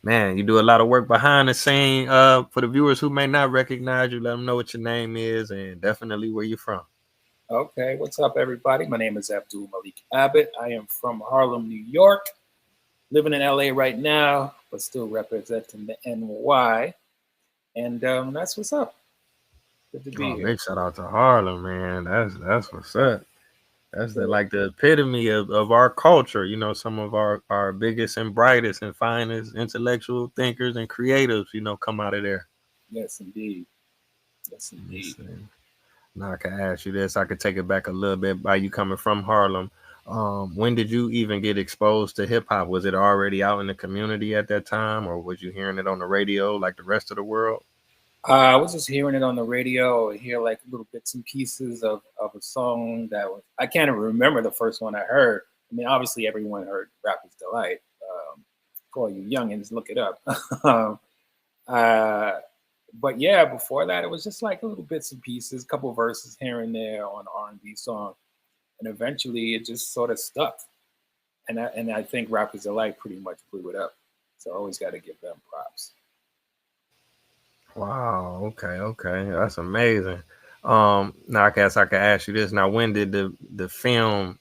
Man, you do a lot of work behind the scene. For the viewers who may not recognize you, let them know what your name is and definitely where you're from. Okay, what's up, everybody? My name is Abdul Malik Abbott. I am from Harlem, New York, living in LA right now, but still representing the NY. And that's what's up. Good to be Oh, here. big shout out to Harlem, man. That's what's up. That's the So, like the epitome of our culture. You know, some of our biggest and brightest and finest intellectual thinkers and creatives, come out of there. yes, indeed. Yes, Let me indeed. see. Now I can ask you this. I could take it back a little bit by you coming from Harlem. When did you even get exposed to hip hop? Was it already out in the community at that time, or was you hearing it on the radio like the rest of the world? I was just hearing it on the radio, hear like little bits and pieces of a song that was, I can't even remember the first one I heard. I mean, obviously, everyone heard Rapper's Delight. For all you youngins, look it up. um, uh, but yeah, before that, it was just like little bits and pieces, couple verses here and there on R&B song, and eventually it just sort of stuck. And I think Rapper's Delight pretty much blew it up. So I always got to give them props. Wow. Okay. Okay. That's amazing. Now I guess I could ask you this. Now, when did the film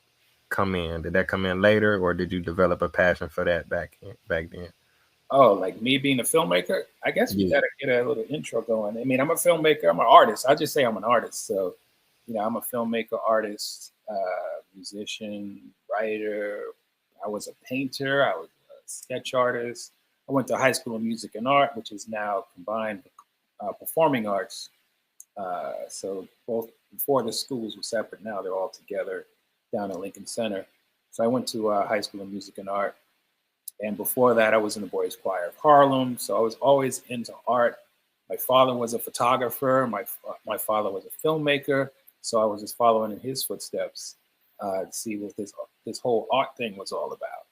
come in? Did that come in later, or did you develop a passion for that back then? Oh, like me being a filmmaker? I guess we Yeah. got to get a little intro going. I mean, I'm a filmmaker. I'm an artist. I just say I'm an artist. So, I'm a filmmaker, artist, musician, writer. I was a painter. I was a sketch artist. I went to high school of music and art, which is now combined with performing arts. So both before the schools were separate, now they're all together down at Lincoln Center. So I went to high school of music and art, and before that, I was in the Boys Choir of Harlem. So I was always into art. My father was a photographer. My father was a filmmaker. So I was just following in his footsteps to see what this whole art thing was all about.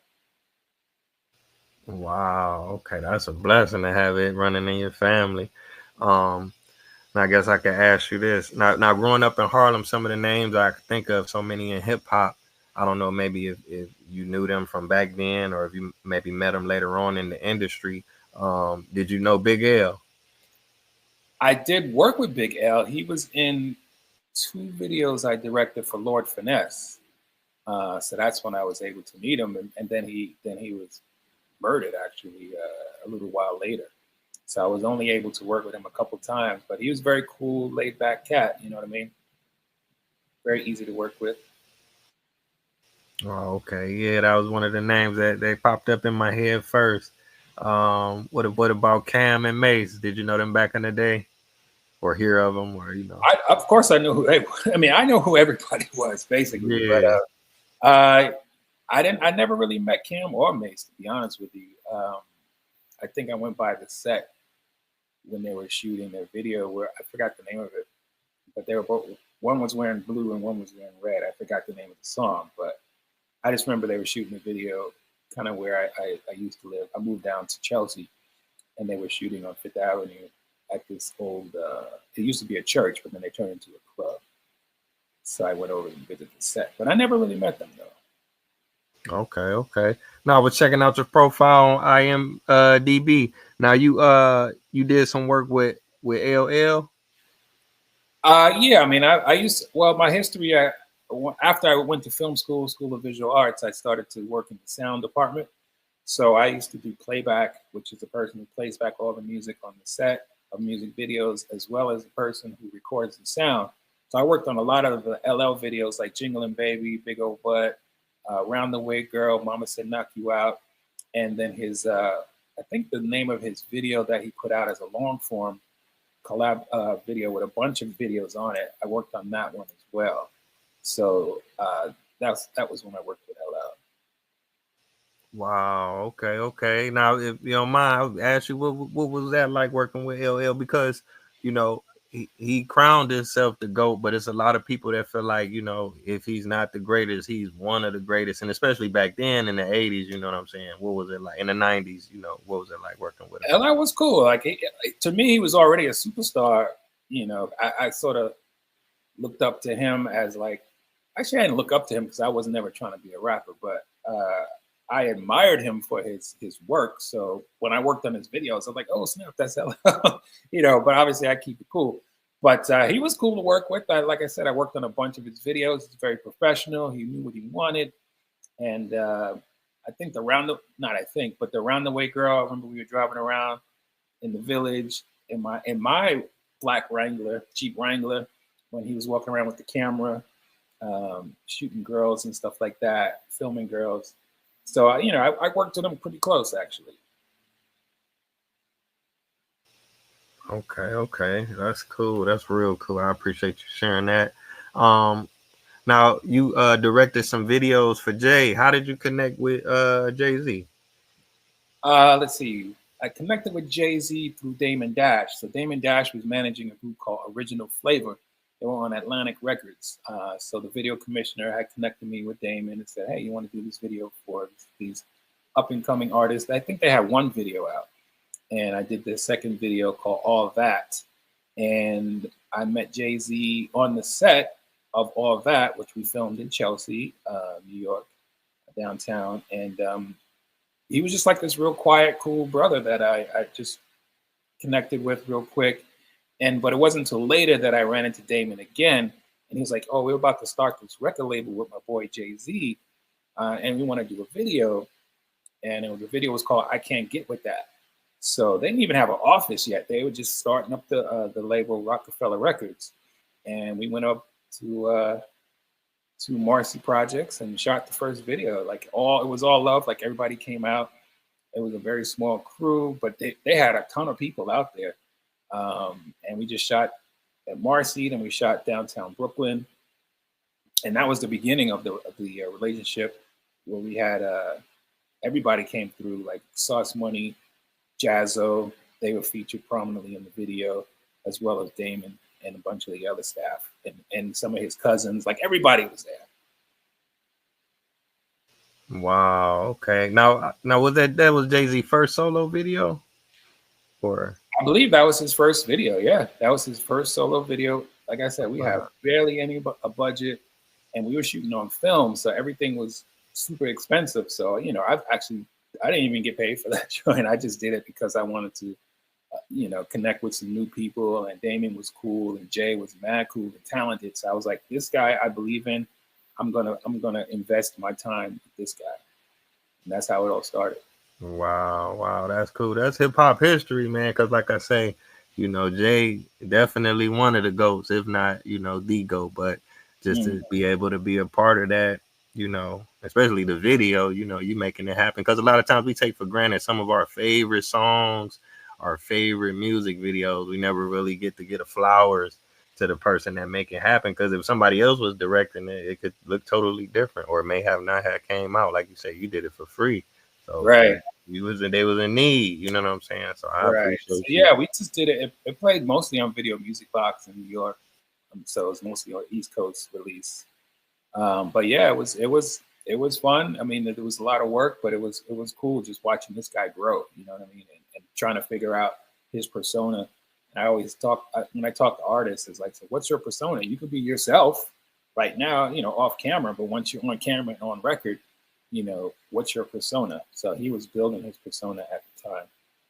Wow. Okay, that's a blessing to have it running in your family. Um, Now, I guess I could ask you this. Now, growing up in Harlem, some of the names I could think of, so many in hip hop. I don't know, maybe if you knew them from back then, or if you maybe met them later on in the industry. Did you know Big L? I did work with Big L. He was in two videos I directed for Lord Finesse. So that's when I was able to meet him, and then he was murdered actually a little while later. So I was only able to work with him a couple times, but he was very cool, laid back cat. You know what I mean? Very easy to work with. Oh, okay, yeah, that was one of the names that they popped up in my head first. What about Cam and Mace? Did you know them back in the day, or hear of them, or Of course, I knew who. I mean, I know who everybody was basically, but Yeah. I didn't. I never really met Cam or Mace, to be honest with you. I think I went by the set when they were shooting their video, where I forgot the name of it, but they were both. One was wearing blue and one was wearing red. I forgot the name of the song, but I just remember they were shooting the video kind of where I used to live. I moved down to Chelsea, and they were shooting on Fifth Avenue at this old. It used to be a church, but then they turned into a club. So I went over and visited the set, but I never really met them though. Okay, okay. Now I was checking out your profile on IMDb. Now you did some work with LL. Yeah, I mean, I used well my history. After I went to film school, School of Visual Arts, I started to work in the sound department. So I used to do playback, which is the person who plays back all the music on the set of music videos, as well as the person who records the sound. So I worked on a lot of the LL videos like Jinglin' Baby, Big Old Butt, Round the Way Girl, Mama Said Knock You Out. And then I think the name of his video that he put out as a long form collab video with a bunch of videos on it. I worked on that one as well. So that was when I worked with LL. Wow. Okay. Okay. Now, if you don't mind, I'll ask you what was that like working with LL? Because you know he crowned himself the GOAT, but it's a lot of people that feel like if he's not the greatest, he's one of the greatest, and especially back then in the '80s. You know what I'm saying? What was it like in the '90s? What was it like working with him? LL was cool. Like to me, he was already a superstar. I sort of looked up to him as like actually I didn't look up to him because I was never trying to be a rapper, but I admired him for his work. So when I worked on his videos, I was like, oh snap, that's LL. But obviously I keep it cool. But he was cool to work with. Like I said, I worked on a bunch of his videos. He's very professional. He knew what he wanted. And I think not I think, but the Round the Way Girl, I remember we were driving around in the village in my black Wrangler, Jeep Wrangler, when he was walking around with the camera, shooting girls and stuff like that, filming girls. So, I worked with him pretty close, actually. Okay, that's cool. That's real cool. I appreciate you sharing that. Now you directed some videos for Jay. How did you connect with Jay-Z? Let's see. I connected with Jay-Z through Damon Dash. So Damon Dash was managing a group called Original Flavor. They were on Atlantic Records. So the video commissioner had connected me with Damon and said, hey, you want to do this video for these up and coming artists? I think they had one video out. And I did the second video called All That. And I met Jay-Z on the set of All That, which we filmed in Chelsea, New York, downtown. And he was just like this real quiet, cool brother that I just connected with real quick. But it wasn't until later that I ran into Damon again. And he was like, oh, we're about to start this record label with my boy Jay-Z. And we want to do a video. And the video was called I Can't Get With That. So they didn't even have an office yet. They were just starting up the label Rockefeller Records. And we went up to Marcy Projects and shot the first video. It was all love. Like everybody came out. It was a very small crew, but they had a ton of people out there. And we just shot at Marcy, then we shot downtown Brooklyn. And that was the beginning of the relationship where we had everybody came through, like Sauce Money, Jazzo. They were featured prominently in the video, as well as Damon and a bunch of the other staff and some of his cousins. Like everybody was there. Wow. Okay. Now was that was Jay-Z first solo video, or? I believe that was his first video. Yeah, that was his first solo video. Like I said, we had barely a budget, and we were shooting on film, so everything was super expensive. So I didn't even get paid for that joint. I just did it because I wanted to, connect with some new people. And Damon was cool, and Jay was mad cool and talented. So I was like, this guy I believe in. I'm gonna invest my time with this guy, and that's how it all started. Wow, that's cool. That's hip hop history, man. Because like I say, Jay definitely one of the goats, if not, the goat. But just to be able to be a part of that, especially the video, you making it happen. Because a lot of times we take for granted some of our favorite songs, our favorite music videos. We never really get to get a flowers to the person that make it happen. Because if somebody else was directing it, it could look totally different, or it may have not had came out. Like you say, you did it for free. So right. They was in need, you know what I'm saying? So I appreciate Yeah, we just did it. It played mostly on Video Music Box in New York. So it was mostly on East Coast release. But yeah, it was fun. I mean, there was a lot of work, but it was cool just watching this guy grow, you know what I mean? And trying to figure out his persona. And I always when I talk to artists, it's like, so what's your persona? You could be yourself right now, off camera, but once you're on camera and on record, what's your persona? So he was building his persona at the time.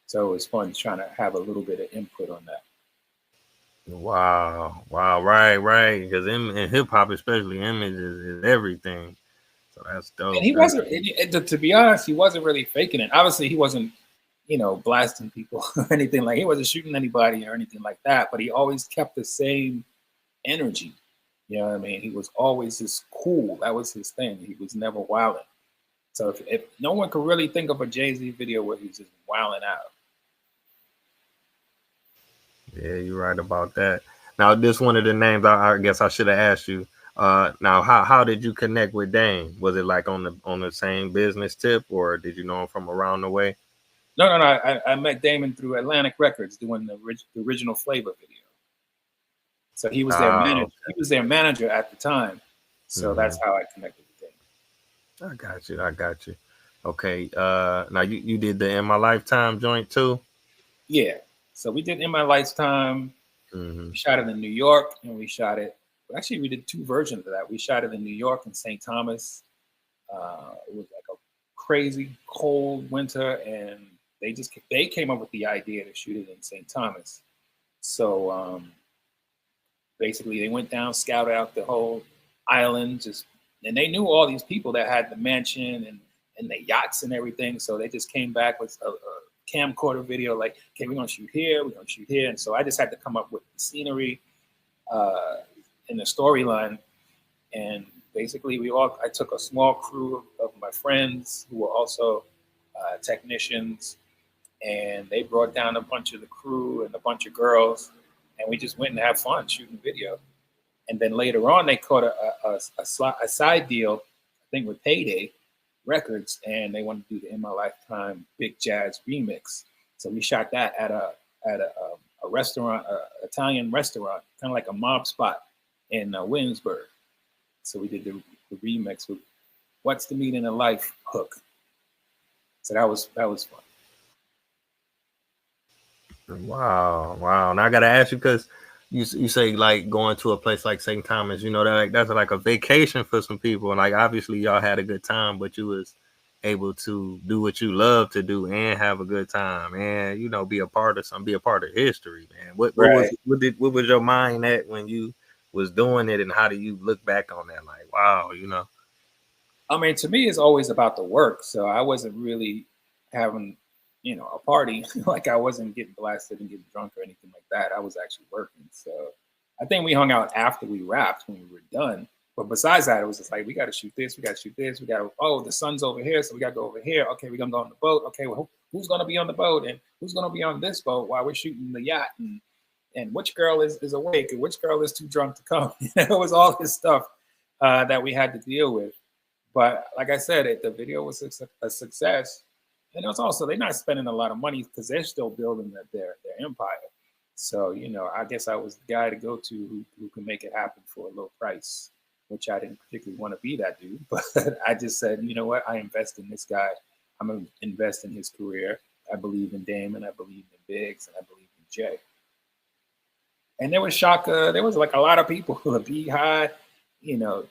So it was fun trying to have a little bit of input on that. Wow, right. Because in hip hop, especially, image is everything. So that's dope. And he wasn't, to be honest, he wasn't really faking it. Obviously, he wasn't, blasting people or anything he wasn't shooting anybody or anything like that. But he always kept the same energy. You know what I mean? He was always just cool. That was his thing. He was never wilding. So if no one could really think of a Jay-Z video where he's just wilding out. Yeah, you're right about that. Now, this one of the names I guess I should have asked you. Now, how did you connect with Dame? Was it like on the same business tip, or did you know him from around the way? No. I met Damon through Atlantic Records doing the original Flavor video. So he was their manager. Okay. He was their manager at the time. So that's how I connected with Damon. I got you. Okay. Now you did the In My Lifetime joint too? Yeah. So we did In My Lifetime. We shot it in New York, and we shot it. Actually, we did two versions of that. We shot it in New York and St. Thomas. It was like a crazy cold winter, and they came up with the idea to shoot it in St. Thomas. So basically, they went down, scouted out the whole island, just and they knew all these people that had the mansion and the yachts and everything. So they just came back with a camcorder video, like, okay, we're gonna shoot here, we're gonna shoot here, and so I just had to come up with the scenery uh, and the storyline. And basically, I took a small crew of my friends who were also technicians, and they brought down a bunch of the crew and a bunch of girls, and we just went and had fun shooting video. And then later on, they caught a side deal, I think with Payday Records, and they wanted to do the In My Lifetime Big Jazz remix. So we shot that at a restaurant, Italian restaurant, kind of like a mob spot in Williamsburg. So we did the remix with "What's the Meaning of Life" hook. So that was fun. Wow. Now I gotta ask you because you say like going to a place like St. Thomas, you know that like, that's like a vacation for some people, and like obviously y'all had a good time, but you was able to do what you love to do and have a good time, and be a part of be a part of history, man. Right. What was your mind at when you was doing it, and how do you look back on that? Like, wow. I mean, to me, it's always about the work. So I wasn't really having, a party. Like I wasn't getting blasted and getting drunk or anything like that. I was actually working. So I think we hung out after we wrapped when we were done. But besides that, it was just like, we got to shoot this, we got to shoot this, we got to, oh, the sun's over here, so we got to go over here. Okay, we're going to go on the boat. Okay, well, who's going to be on the boat and who's going to be on this boat while we're shooting the yacht? And which girl is awake and which girl is too drunk to come? It was all this stuff that we had to deal with. But like I said, the video was a success, and it was also they're not spending a lot of money because they're still building their empire. So I guess I was the guy to go to who can make it happen for a low price, which I didn't particularly want to be that dude, but I just said, you know what, I invest in this guy. I'm gonna invest in his career. I believe in Damon. I believe in Biggs, and I believe in Jay. And there was Shaka. There was like a lot of people who were Beehive, you know,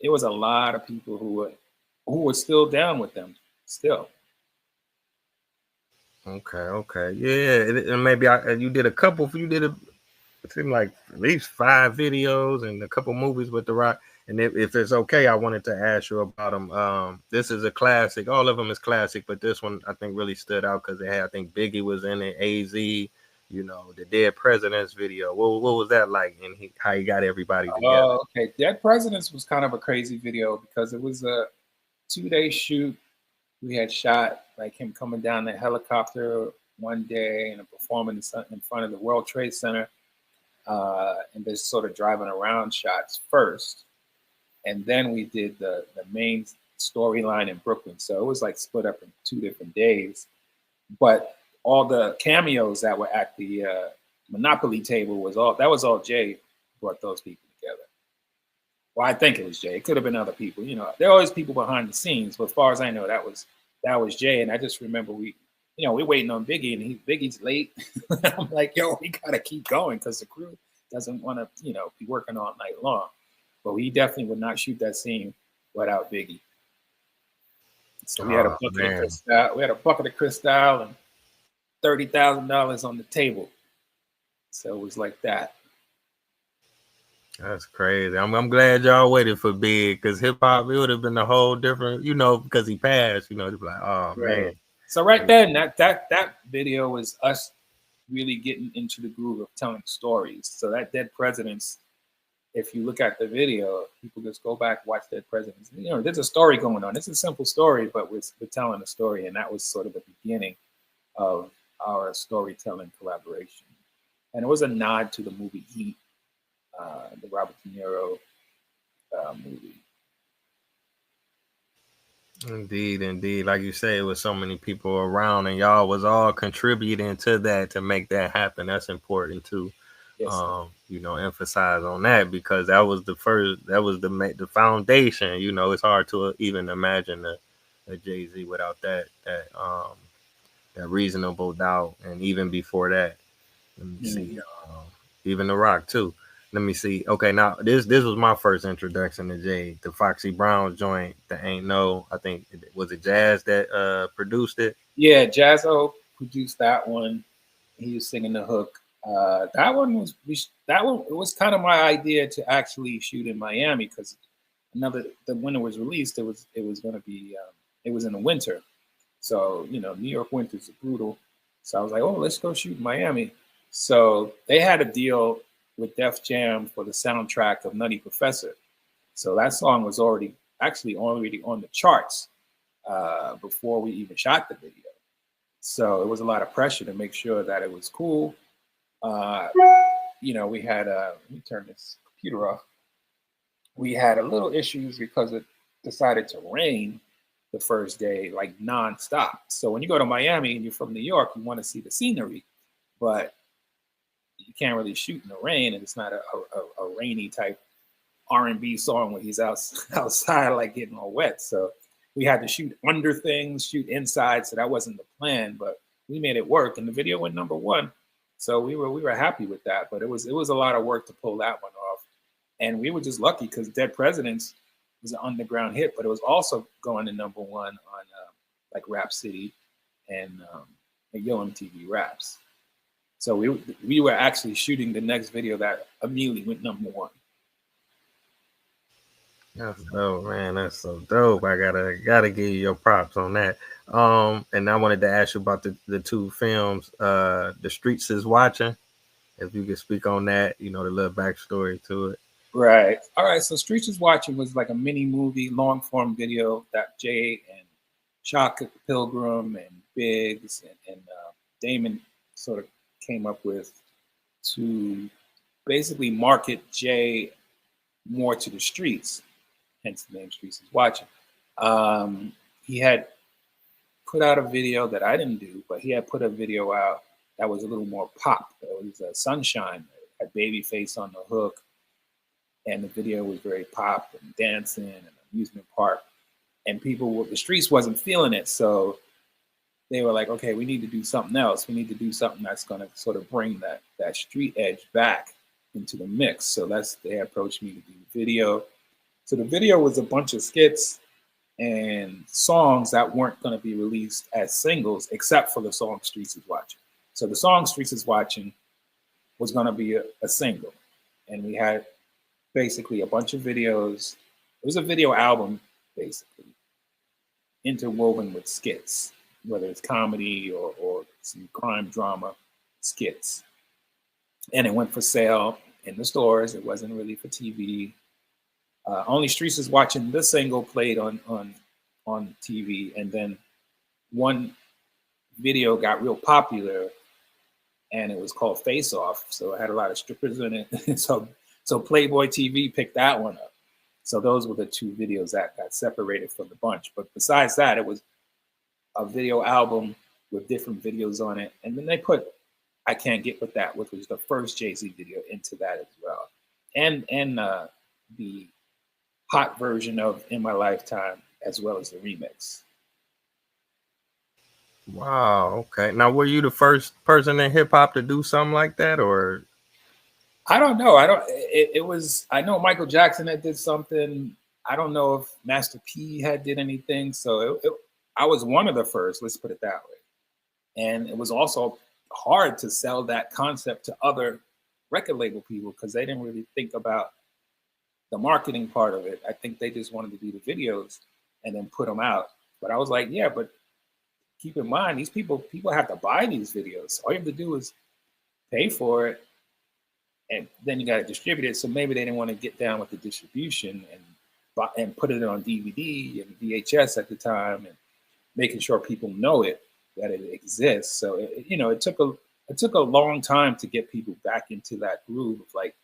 it was a lot of people who were still down with them still. Okay, yeah, and maybe you did a couple. You did it seemed like at least 5 videos and a couple movies with The Rock. And if it's okay, I wanted to ask you about them. This is a classic. All of them is classic, but this one I think really stood out because it had, I think Biggie was in it, AZ, the Dead Presidents video. What was that like, and how he got everybody together? Oh, okay. Dead Presidents was kind of a crazy video because it was a 2-day shoot. We had shot like him coming down the helicopter one day and performing in front of the World Trade Center, and just sort of driving around shots first. And then we did the main storyline in Brooklyn. So it was like split up in 2 different days. But all the cameos that were at the Monopoly table was all Jay brought those people together. Well, I think it was Jay. It could have been other people. There are always people behind the scenes, but as far as I know, that was Jay. And I just remember we're waiting on Biggie, and Biggie's late. I'm like, yo, we gotta keep going because the crew doesn't want to, be working all night long. But we definitely would not shoot that scene without Biggie. So we had a bucket of Cristal. We had a bucket of Cristal and $30,000 on the table. So it was like that. That's crazy. I'm glad y'all waited for Big because hip hop it would have been a whole different, because he passed. They'd be like, oh right. Man. So right then, that video was us really getting into the groove of telling stories. So that Dead Presidents, if you look at the video, people just go back, watch Dead Presidents. There's a story going on. It's a simple story, but we're telling a story, and that was sort of the beginning of our storytelling collaboration. And it was a nod to the movie Heat, the Robert De Niro movie. Indeed. Like you say, it was so many people around, and y'all was all contributing to that to make that happen. That's important too. Yes, emphasize on that because that was the foundation. It's hard to even imagine a Jay-Z without that Reasonable Doubt, and even before that, let me see, even The Rock too. Let me see. Okay, now this was my first introduction to Jay, the Foxy Brown joint. The Ain't No. I think was it Jazz that produced it. Yeah, Jazzo produced that one. He was singing the hook. That one was that one. It was kind of my idea to actually shoot in Miami because when it was released, it was going to be it was in the winter, so New York winters are brutal. So I was like, oh, let's go shoot in Miami. So they had a deal with Def Jam for the soundtrack of Nutty Professor. So that song was already on the charts before we even shot the video. So it was a lot of pressure to make sure that it was cool. Uh, we had let me turn this computer off. We had a little issues because it decided to rain the first day, like nonstop. So when you go to Miami and you're from New York, you want to see the scenery, but you can't really shoot in the rain, and it's not a rainy type R&B song where he's outside like getting all wet. So we had to shoot under things, shoot inside. So that wasn't the plan, but we made it work, and the video went #1. So we were happy with that. But it was a lot of work to pull that one off, and we were just lucky because Dead Presidents was an underground hit, but it was also going to #1 on like Rap City and Yo MTV Raps. So we were actually shooting the next video that immediately went #1. That's dope, man. That's so dope. I gotta give you your props on that. And I wanted to ask you about the two films, The Streets is Watching. If you could speak on that, the little backstory to it. Right. All right. So Streets is Watching was like a mini movie, long form video that Jay and Shock Pilgrim and Biggs and Damon sort of came up with to basically market Jay more to the streets, hence the name Streets is Watching. He had put out a video that I didn't do, but he had put a video out that was a little more pop. It was Sunshine, had Babyface on the hook, and the video was very pop and dancing and amusement park. And the streets wasn't feeling it, so they were like, okay, we need to do something else. We need to do something that's going to sort of bring that street edge back into the mix. So they approached me to do the video. So the video was a bunch of skits and songs that weren't going to be released as singles, except for the song Streets is Watching. So the song Streets is Watching was going to be a single. And we had basically a bunch of videos. It was a video album, basically, interwoven with skits, whether it's comedy or some crime drama skits. And it went for sale in the stores. It wasn't really for TV. Only Streets is Watching, the single played on TV, and then one video got real popular, and it was called Face Off. So it had a lot of strippers in it. so Playboy TV picked that one up. So those were the two videos that got separated from the bunch. But besides that, it was a video album with different videos on it, and then they put "I Can't Get With That," which was the first Jay-Z video, into that as well, and the hot version of "In My Lifetime" as well as the remix. Wow. Okay. Now, were you the first person in hip hop to do something like that, or? I don't know. I don't. It was. I know Michael Jackson had did something. I don't know if Master P had did anything. So I was one of the first. Let's put it that way. And it was also hard to sell that concept to other record label people because they didn't really think about the marketing part of it. I think they just wanted to do the videos and then put them out. But I was like, yeah, but keep in mind, these people have to buy these videos. All you have to do is pay for it, and then you got to distribute it. So maybe they didn't want to get down with the distribution and put it on DVD and VHS at the time, and making sure people know that it exists. So it took a long time to get people back into that groove of like,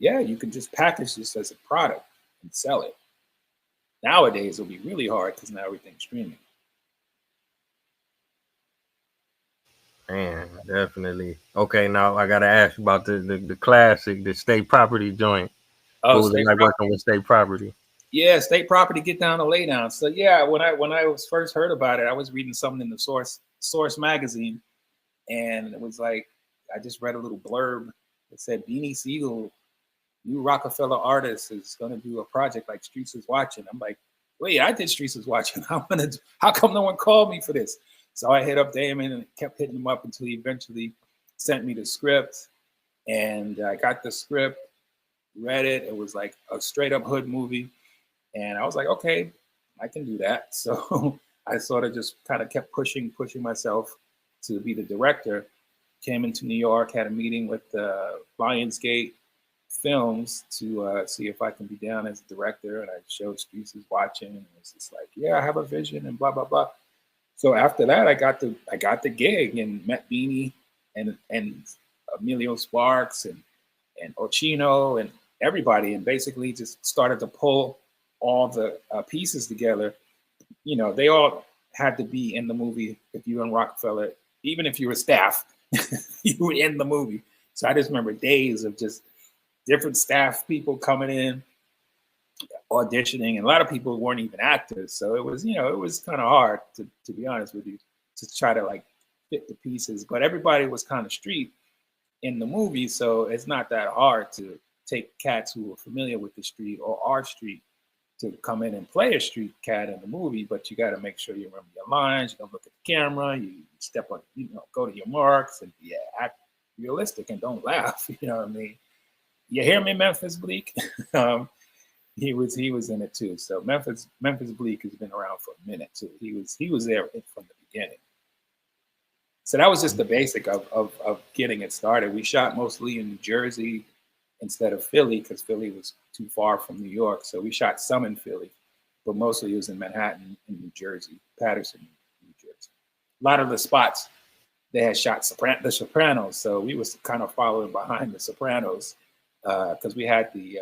yeah, you can just package this as a product and sell it. Nowadays, it'll be really hard because now everything's streaming. Man, definitely. Okay, now I gotta ask you about the classic, the state property joint. Oh, What was it like working with state property? Yeah, state property, get down to lay down. So yeah, when I was first heard about it, I was reading something in the Source magazine, and it was like I just read a little blurb that said Beanie Siegel new Rockefeller artist is going to do a project like Streets is Watching. I'm like, wait, I did Streets is Watching. How come no one called me for this? So I hit up Damon and kept hitting him up until he eventually sent me the script. And I got the script, read it. It was like a straight up hood movie. And I was like, okay, I can do that. So I sort of just kind of kept pushing myself to be the director. Came into New York, had a meeting with Lionsgate Films to see if I can be down as a director. And I showed Streets is Watching. And it was just like, yeah, I have a vision and blah, blah, blah. So after that, I got the gig and met Beanie and Emilio Sparks and Ochino and everybody, and basically just started to pull all the pieces together. You know, they all had to be in the movie. If you were in Rockefeller, even if you were staff, you were in the movie. So I just remember days of just different staff people coming in, auditioning, and a lot of people weren't even actors. So it was, you know, it was kind of hard to be honest with you, to try to like fit the pieces. But everybody was kind of street in the movie, so it's not that hard to take cats who are familiar with the street or our street to come in and play a street cat in the movie. But you got to make sure you remember your lines. You don't look at the camera. You step on, you know, go to your marks and act realistic and don't laugh. You know what I mean? You hear me, Memphis Bleak? He was in it too. So Memphis Bleak has been around for a minute too. He was there from the beginning. So that was just the basic of getting it started. We shot mostly in New Jersey instead of Philly because Philly was too far from New York. So we shot some in Philly, but mostly it was in Manhattan in New Jersey, Patterson, New Jersey. A lot of the spots they had shot The Sopranos, so we was kind of following behind The Sopranos because we had the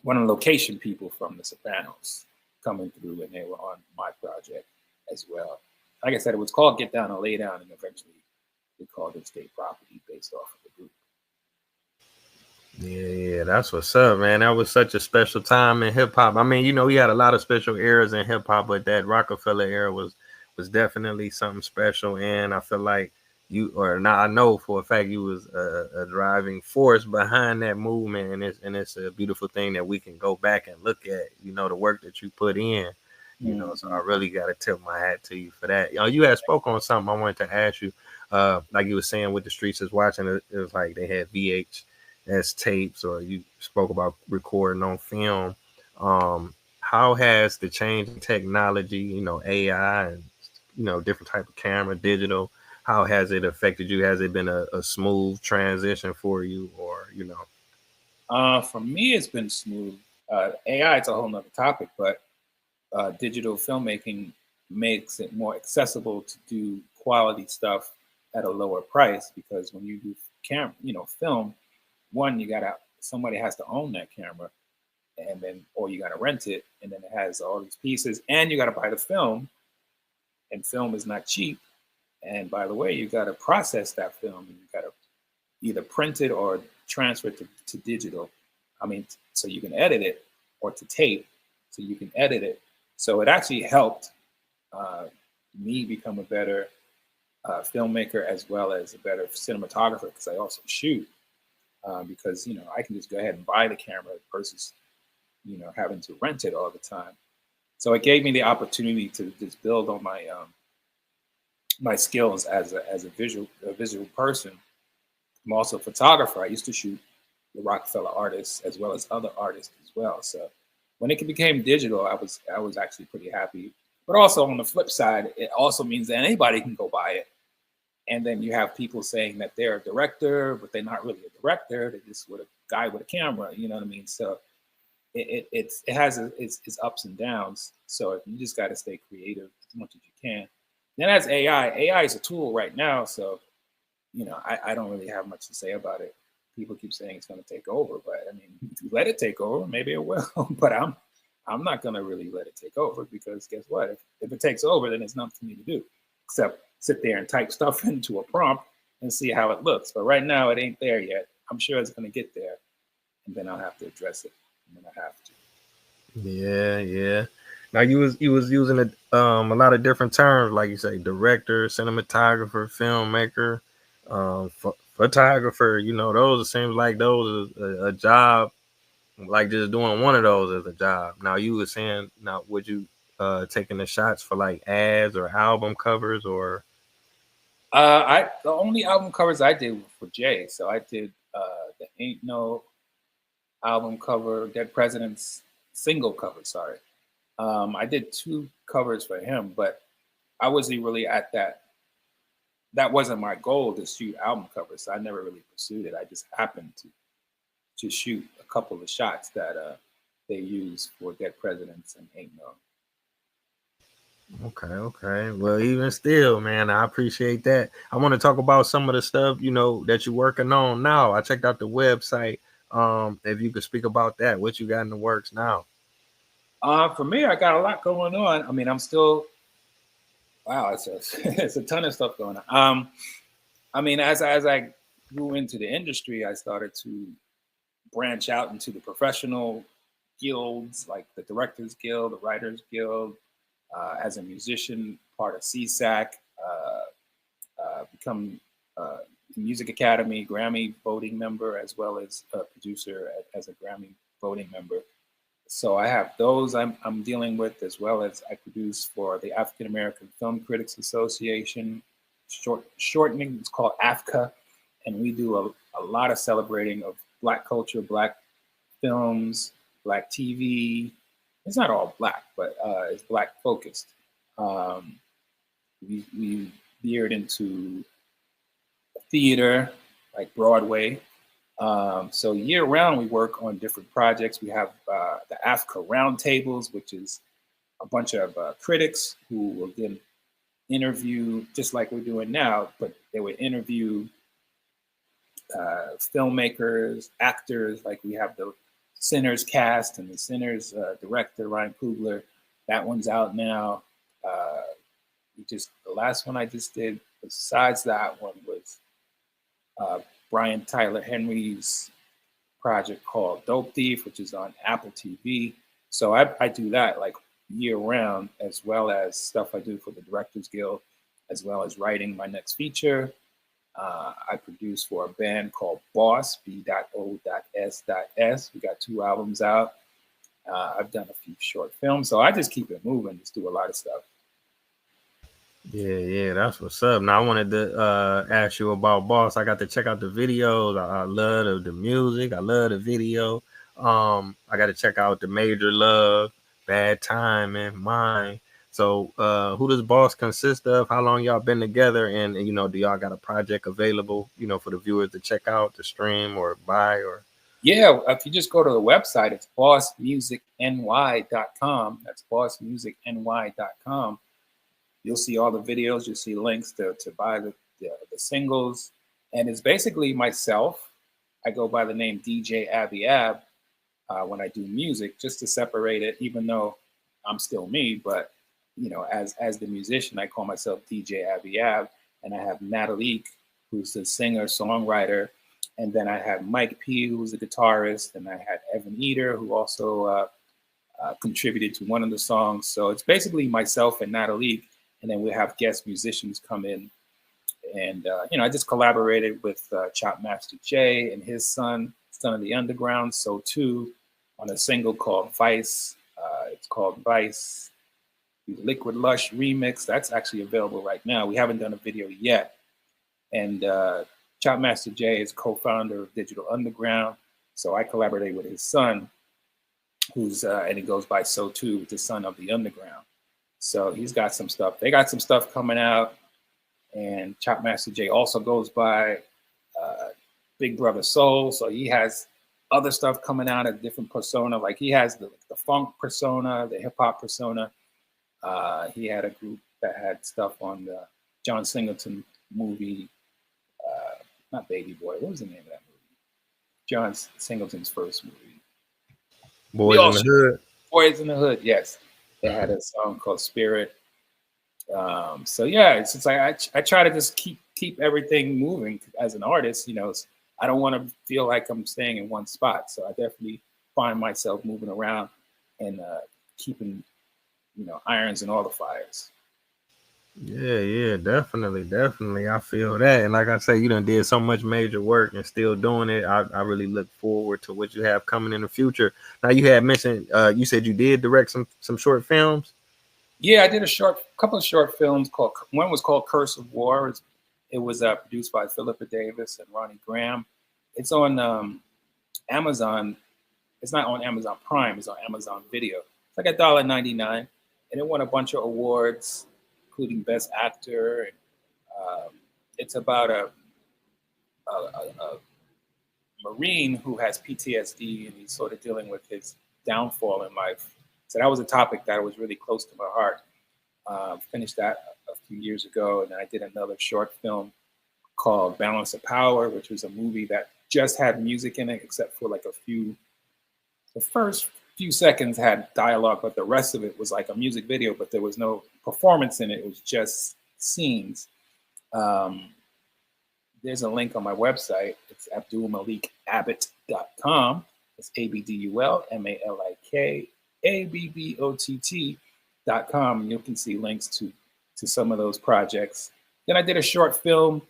one of the location people from The Sopranos coming through, and they were on my project as well. Like I said, it was called Get Down and Lay Down, and eventually they called it State Property based off of the group. Yeah, that's what's up, man. That was such a special time in hip hop. I mean, you know, we had a lot of special eras in hip hop, but that Rockefeller era was definitely something special. And I feel like I know for a fact you was a driving force behind that movement, and it's a beautiful thing that we can go back and look at. You know, the work that you put in. You know, so I really got to tip my hat to you for that. You know, you had spoke on something I wanted to ask you. Like you were saying with the Streets is Watching, it was like they had VHS tapes, or you spoke about recording on film. How has the change in technology, you know, AI and, you know, different type of camera, digital, how has it affected you? Has it been a smooth transition for you, or, you know? For me, it's been smooth. AI is a whole nother topic, but digital filmmaking makes it more accessible to do quality stuff at a lower price, because when you do film, one, somebody has to own that camera, and then, or you gotta rent it, and then it has all these pieces, and you gotta buy the film, and film is not cheap. And by the way, you gotta process that film, and you gotta either print it or transfer it to digital. I mean, so you can edit it, or to tape, so you can edit it. So it actually helped me become a better filmmaker, as well as a better cinematographer, because I also shoot. Because, you know, I can just go ahead and buy the camera versus, you know, having to rent it all the time. So it gave me the opportunity to just build on my my skills as a visual person. I'm also a photographer. I used to shoot the Rockefeller artists as well as other artists as well. So when it became digital, I was actually pretty happy. But also on the flip side, it also means that anybody can go buy it. And then you have people saying that they're a director, but they're not really a director. They're just with a guy with a camera. You know what I mean? So it has its ups and downs. So you just got to stay creative as much as you can. Then as AI, AI is a tool right now. So, you know, I don't really have much to say about it. People keep saying it's going to take over, but I mean, let it take over, maybe it will. But I'm not going to really let it take over, because guess what? If it takes over, then there's nothing for me to do except sit there and type stuff into a prompt and see how it looks. But right now, it ain't there yet. I'm sure it's going to get there, and then I'll have to address it. And then I have to. Yeah, yeah. Now you was using a lot of different terms, like you say, director, cinematographer, filmmaker, photographer, those, it seems like those is a job, like just doing one of those is a job. Now you were saying, now would you taking the shots for like ads or album covers or? I the only album covers I did were for Jay. So I did the Ain't No album cover, Dead President's single cover. Sorry, I did two covers for him, but I wasn't really at that. That wasn't my goal to shoot album covers. So I never really pursued it. I just happened to shoot a couple of shots that they used for Dead Presidents and Ain't No. Okay, okay. Well, even still, man, I appreciate that. I want to talk about some of the stuff, that you're working on now. I checked out the website. If you could speak about that, what you got in the works now. For me, I got a lot going on. I mean, I'm still wow. It's a ton of stuff going on. I mean, as I grew into the industry, I started to branch out into the professional guilds, like the Directors Guild, the Writers Guild. As a musician, part of CSAC, become Music Academy Grammy voting member, as well as a producer as a Grammy voting member. So I have those I'm dealing with, as well as I produce for the African American Film Critics Association. Shortening, it's called AFCA, and we do a lot of celebrating of Black culture, Black films, Black TV. It's not all Black, but it's Black focused. Um, we veered into theater, like Broadway. So year round, we work on different projects. We have the Africa Roundtables, which is a bunch of critics who will then interview, just like we're doing now, but they would interview filmmakers, actors. Like we have the Sinners cast and the Sinners director, Ryan Coogler. That one's out now. The last one I just did, besides that one, was uh, Brian Tyler Henry's project called Dope Thief, which is on Apple TV. So I do that like year round, as well as stuff I do for the Directors Guild, as well as writing my next feature. I produce for a band called Boss, B.O.S.S. We got two albums out. I've done a few short films. So I just keep it moving, just do a lot of stuff. Yeah, yeah, that's what's up. Now I wanted to ask you about Boss. I got to check out the videos. I love the music. I love the video. I got to check out the Major Love, Bad Time, and Mine. So, who does Boss consist of? How long y'all been together? And do y'all got a project available? For the viewers to check out, to stream or buy or. Yeah, if you just go to the website, it's bossmusicny.com. That's bossmusicny.com. You'll see all the videos. You'll see links to buy the singles. And it's basically myself. I go by the name DJ Abby Ab when I do music, just to separate it, even though I'm still me. But, as the musician, I call myself DJ Abby Ab. And I have Natalie, who's the singer, songwriter. And then I have Mike P, who's the guitarist. And I had Evan Eater, who also contributed to one of the songs. So it's basically myself and Natalie, and then we have guest musicians come in. And I just collaborated with Chop Master Jay and his son of the Underground, So Too, on a single called Vice. It's called Vice, the Liquid Lush remix. That's actually available right now. We haven't done a video yet. And Chop Master Jay is co-founder of Digital Underground, so I collaborated with his son, who's and he goes by So Too, the son of the Underground. So he's got some stuff. They got some stuff coming out, and Chop Master Jay also goes by Big Brother Soul. So he has other stuff coming out, a different persona. Like he has the funk persona, the hip hop persona. He had a group that had stuff on the John Singleton movie, not Baby Boy. What was the name of that movie? John Singleton's first movie. We Boys all in the Hood. Boys in the Hood, yes. They had a song called Spirit. So yeah, it's like I try to just keep everything moving as an artist. I don't want to feel like I'm staying in one spot. So I definitely find myself moving around and keeping irons in all the fires. Yeah, definitely. I feel that. And like I say, you done did so much major work and still doing it. I really look forward to what you have coming in the future. Now you had mentioned you said you did direct some short films. Yeah, I did couple of short films. Called One was called Curse of War. It was produced by Philippa Davis and Ronnie Graham. It's on Amazon. It's not on Amazon Prime. It's on Amazon Video. It's like $1.99, and it won a bunch of awards, including Best Actor. And it's about a Marine who has PTSD, and he's sort of dealing with his downfall in life. So that was a topic that was really close to my heart. Finished that a few years ago, and then I did another short film called Balance of Power, which was a movie that just had music in it, except for like the first few seconds had dialogue, but the rest of it was like a music video, but there was no performance in it. It was just scenes. Um, there's a link on my website. It's abdulmalikabbott.com. It's ABDULMALIKABBOTT.com. And you can see links to some of those projects. Then I did a short film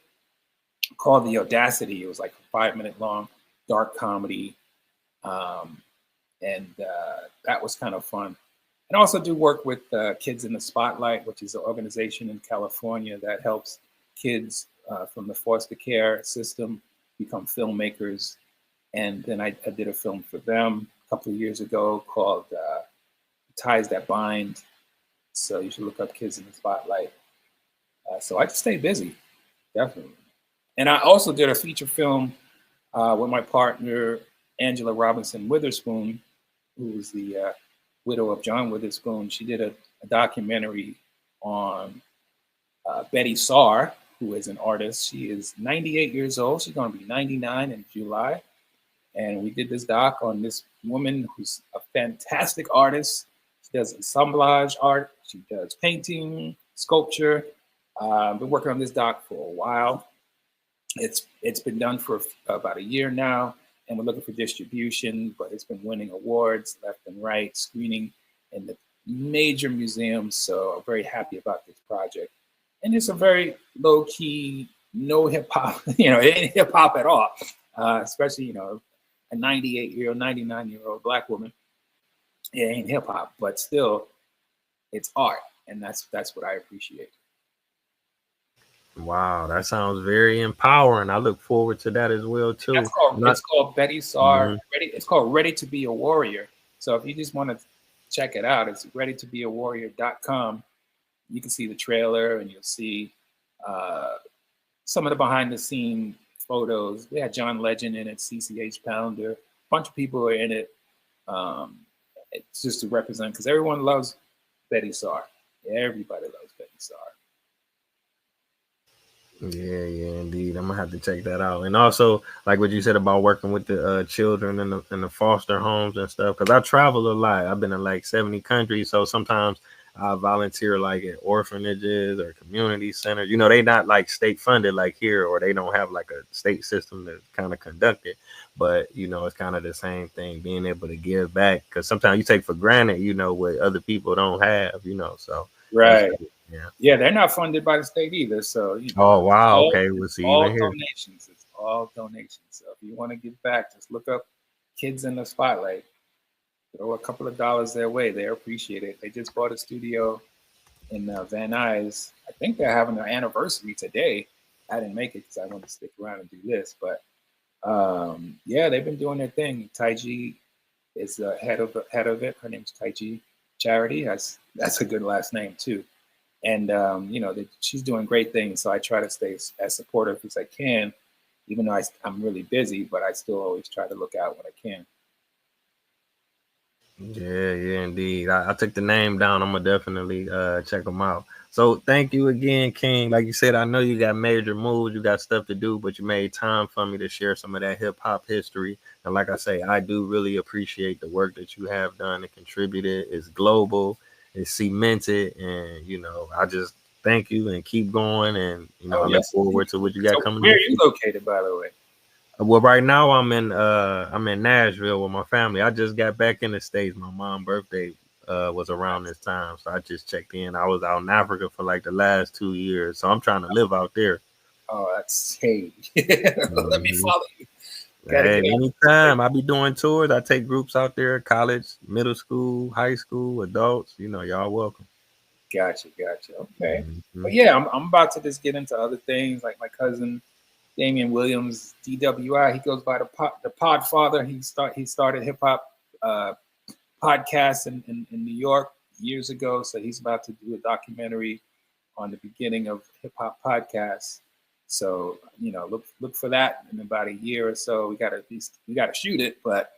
called The Audacity. It was like a 5-minute long dark comedy. And that was kind of fun. And I also do work with Kids in the Spotlight, which is an organization in California that helps kids from the foster care system become filmmakers. And then I did a film for them a couple of years ago called Ties That Bind. So you should look up Kids in the Spotlight. So I just stay busy, definitely. And I also did a feature film with my partner, Angela Robinson Witherspoon, who was the widow of John Witherspoon. She did a documentary on Betty Saar, who is an artist. She is 98 years old. She's going to be 99 in July. And we did this doc on this woman who's a fantastic artist. She does assemblage art. She does painting, sculpture. Been working on this doc for a while. It's been done for about a year now, and we're looking for distribution, but it's been winning awards left and right, screening in the major museums. So I'm very happy about this project. And it's a very low key, no hip hop, it ain't hip hop at all, especially, a 98-year-old, 99-year-old Black woman. It ain't hip hop, but still it's art. And that's what I appreciate. Wow, that sounds very empowering. I look forward to that as well too. It's called Betty Saar. Mhm. It's called Ready to Be a Warrior. So if you just want to check it out, it's readytobeawarrior.com. You can see the trailer and you'll see some of the behind the scene photos. We had John Legend in it, CCH Pounder, a bunch of people are in it. It's just to represent, because everyone loves Betty Saar. Everybody loves Betty Saar. Yeah, indeed. I'm gonna have to check that out. And also, like what you said about working with the children in the foster homes and stuff, because I travel a lot. I've been in like 70 countries, so sometimes I volunteer like at orphanages or community centers. They not like state funded like here, or they don't have like a state system to kind of conduct it. But it's kind of the same thing, being able to give back, because sometimes you take for granted, what other people don't have. So that's Right. good. Yeah. Yeah, they're not funded by the state either. So, Oh wow. Okay, we'll it's see even all here. donations. It's all donations. So if you want to give back, just look up Kids in the Spotlight. Throw a couple of dollars their way. They appreciate it. They just bought a studio in Van Nuys. I think they're having their anniversary today. I didn't make it because I wanted to stick around and do this. But yeah, they've been doing their thing. Taye is the head of it. Her name's Taye Charity. That's a good last name too. And she's doing great things. So I try to stay as supportive as I can, even though I'm really busy. But I still always try to look out when I can. Yeah, indeed. I took the name down. I'm gonna definitely check them out. So thank you again, King. Like you said, I know you got major moves, you got stuff to do, but you made time for me to share some of that hip hop history. And like I say, I do really appreciate the work that you have done and contributed. It's global, it's cemented, and I just thank you and keep going. And Oh I look yes. forward to what you got So coming where in are the you future. located, by the way? Well, right now I'm in Nashville with my family. I just got back in the States. My mom's birthday was around this time. So I just checked in. I was out in Africa for like the last 2 years. So I'm trying to live out there. Oh, that's hey. Let me Hmm. follow you. Gotta Hey, get out. anytime I be doing tours, I take groups out there, college, middle school, high school, adults. Y'all welcome. Gotcha. Okay. Hmm. But yeah, I'm about to just get into other things like my cousin Damian Williams, DWI. He goes by the Podfather. He started hip hop uh, podcast in New York years ago. So he's about to do a documentary on the beginning of hip hop podcasts. So look for that in about a year or so. We gotta shoot it, but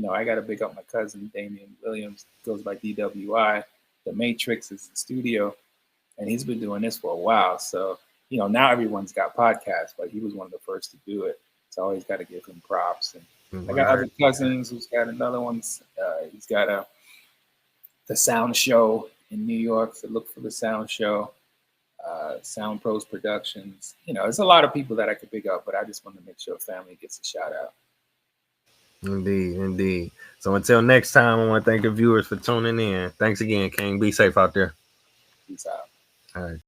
I gotta big up my cousin Damian Williams, goes by DWI. The Matrix is the studio, and he's been doing this for a while. So now everyone's got podcasts, but he was one of the first to do it. So I always got to give him props. And I got Right. other cousins who's got another one. He's got the Sound Show in New York. So look for the Sound Show. Sound Pros Productions. There's a lot of people that I could pick up, but I just want to make sure family gets a shout out. Indeed, indeed. So until next time, I want to thank the viewers for tuning in. Thanks again, King. Be safe out there. Peace out. All right.